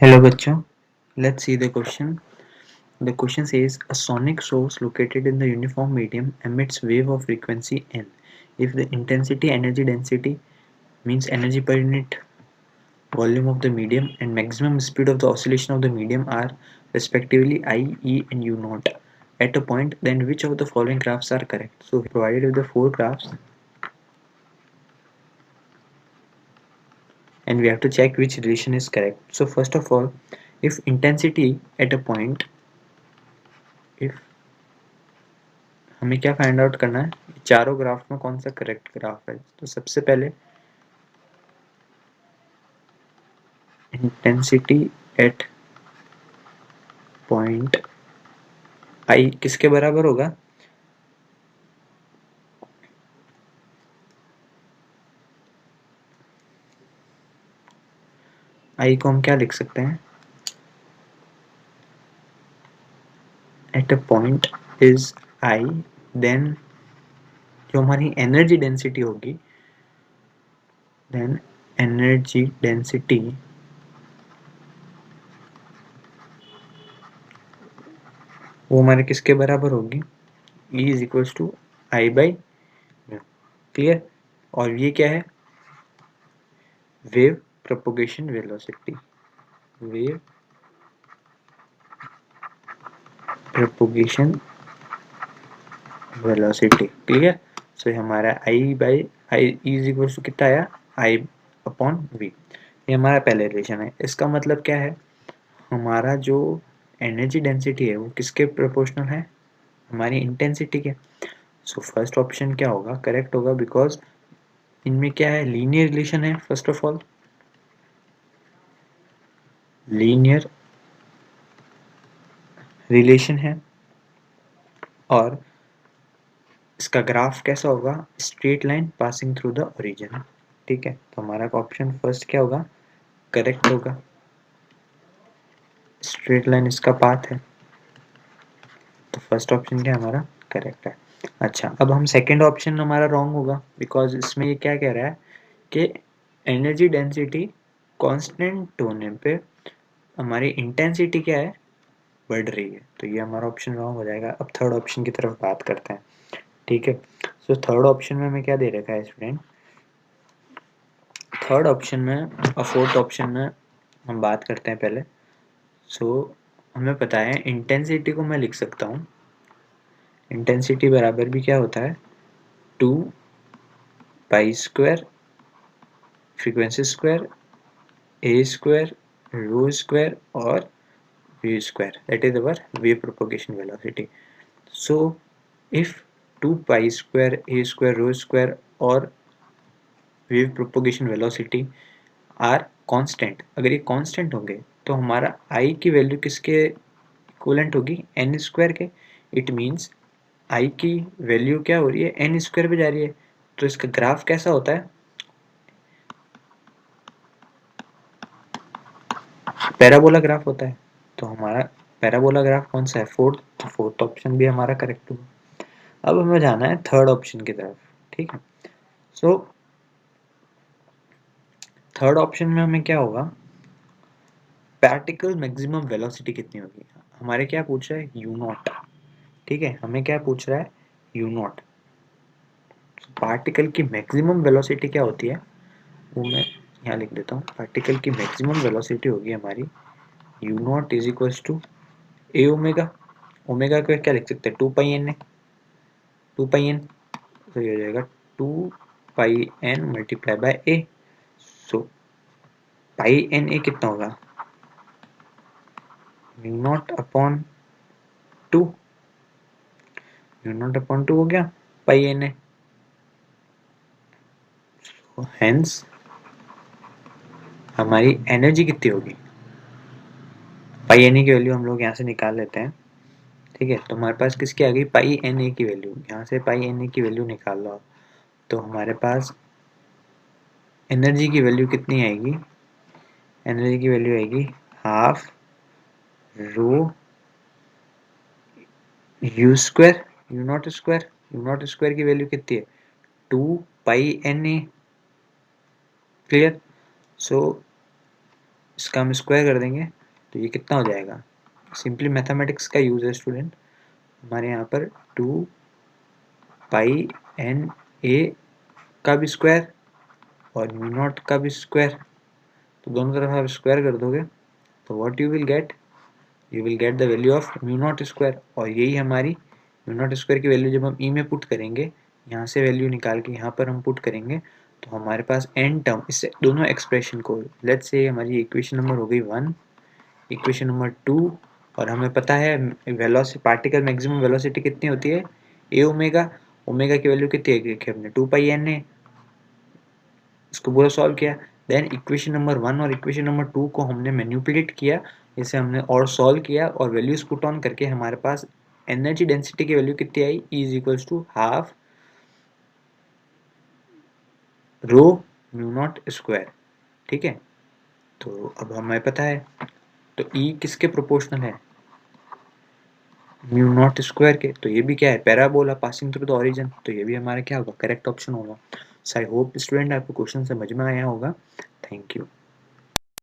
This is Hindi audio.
Hello बच्चों, let's see the question. The question says a sonic source located in the uniform medium emits wave of frequency n. If the intensity, energy density means energy per unit volume of the medium and maximum speed of the oscillation of the medium are respectively I, E and U naught at a point, then which of the following graphs are correct? So provided with the four graphs and we have to check which relation is correct. So first of all, if intensity at a point, if हमें क्या फाइंड आउट करना है चारों ग्राफ में कौन सा करेक्ट ग्राफ है तो सबसे पहले इंटेंसिटी एट पॉइंट आई किसके बराबर होगा आई को हम क्या लिख सकते हैं at a point is I then जो हमारी एनर्जी डेंसिटी होगी देन एनर्जी डेंसिटी वो हमारे किसके बराबर होगी E is equals to I by clear और ये क्या है wave propagation velocity wave propagation velocity clear so हमारा I by I is equal to कितना आया आई अपॉन वी ये हमारा पहले रिलेशन है इसका मतलब क्या है हमारा जो एनर्जी डेंसिटी है वो किसके प्रोपोर्शनल है हमारी इंटेंसिटी के सो फर्स्ट ऑप्शन क्या होगा करेक्ट होगा बिकॉज इनमें क्या है लीनियर रिलेशन है first of all linear relation है और इसका ग्राफ कैसा होगा straight line passing through the origin ठीक है तो हमारा ऑप्शन फर्स्ट क्या होगा करेक्ट होगा स्ट्रेट लाइन इसका पाथ है तो फर्स्ट ऑप्शन क्या हमारा करेक्ट है अच्छा अब हम सेकंड ऑप्शन हमारा रॉन्ग होगा बिकॉज इसमें ये क्या कह रहा है कि एनर्जी डेंसिटी कांस्टेंट होने पे हमारी इंटेंसिटी क्या है बढ़ रही है तो ये हमारा ऑप्शन रॉन्ग हो जाएगा अब थर्ड ऑप्शन की तरफ बात करते हैं ठीक है सो थर्ड ऑप्शन में हमें क्या दे रखा है स्टूडेंट थर्ड ऑप्शन में और फोर्थ ऑप्शन में हम बात करते हैं पहले सो हमें पता है इंटेंसिटी को मैं लिख सकता हूँ इंटेंसिटी बराबर भी क्या होता है 2 pi square frequency square a square rho square और V square that is our wave propagation velocity so if 2 pi square a square rho square और wave propagation velocity are constant अगर ये कांस्टेंट होंगे तो हमारा आई की वैल्यू किसके इक्वलेंट होगी एन स्क्वायर के इट मीन्स आई की वैल्यू क्या हो रही है एन स्क्वायर पे जा रही है तो इसका ग्राफ कैसा होता है पैराबोला ग्राफ होता है तो हमारा पैराबोला ग्राफ कौन सा है फोर्थ फोर्थ ऑप्शन भी हमारा करेक्ट होगा अब हमें जाना है थर्ड ऑप्शन की तरफ ठीक है सो थर्ड ऑप्शन में हमें क्या होगा पार्टिकल मैक्सिमम वेलोसिटी कितनी होगी हमारे क्या पूछ रहा है यू नॉट ठीक है हमें क्या पूछ रहा है यू नॉट पार्टिकल की मैक्सिमम वेलोसिटी क्या होती है वो मैं यहाँ लिख देता हूँ पार्टिकल की मैक्सिमम वेलोसिटी होगी हमारी u naught is equals to A omega omega को क्या लिख सकते हैं 2 पाई एन 2 पाई एन तो ये हो जाएगा 2 pi n multiply by a so pi n a कितना होगा u naught upon 2 u naught upon 2 हो गया पाई एन ए हेंस हमारी एनर्जी कितनी होगी पाई एन ए की वैल्यू हम लोग यहाँ से निकाल लेते हैं ठीक है तो हमारे पास किसकी आ गई पाई एन ए की वैल्यू यहाँ से पाई एन ए की वैल्यू निकाल लो तो हमारे पास एनर्जी की वैल्यू कितनी आएगी एनर्जी की वैल्यू आएगी half rho you square you not square की वैल्यू कितनी है 2 पाई एन ए क्लियर सो इसका हम स्क्वायर कर देंगे तो ये कितना हो जाएगा। सिंपली मैथमेटिक्स का यूज़ है स्टूडेंट। हमारे यहाँ पर 2 पाई एन ए का भी स्क्वायर और म्यू नॉट का भी स्क्वायर, तो दोनों तरफ आप स्क्वायर कर दोगे तो what you will get the value of mu naught square. और यही हमारी म्यू नॉट स्क्वायर की वैल्यू जब हम ई में पुट करेंगे, यहाँ से वैल्यू निकाल के यहाँ पर हम पुट करेंगे तो हमारे पास एन टर्म, इससे दोनों एक्सप्रेशन को, लेट्स से हमारी इक्वेशन नंबर हो गई 1, इक्वेशन नंबर 2, और हमें पता है वेलोसिटी, पार्टिकल मैक्सिमम वेलोसिटी कितनी होती है, ए ओमेगा। ओमेगा की वैल्यू कितनी है कि हमने 2 पाई एन है, इसको पूरा सॉल्व किया। देन इक्वेशन नंबर 1 और इक्वेशन नंबर 2 को हमने मैनिपुलेट किया, इसे हमने और सॉल्व किया और वैल्यूज पुट ऑन करके हमारे पास एनर्जी डेंसिटी की वैल्यू कितनी आई, E is equals to half rho mu naught square. ठीक है, तो अब हमें पता है तो E किसके प्रोपोर्शनल है, म्यू नॉट स्क्वायर के। तो ये भी क्या है, parabola passing through the origin, तो ये भी हमारा क्या होगा, करेक्ट ऑप्शन होगा। सो आई होप स्टूडेंट आपको क्वेश्चन समझ में आया होगा। Thank you.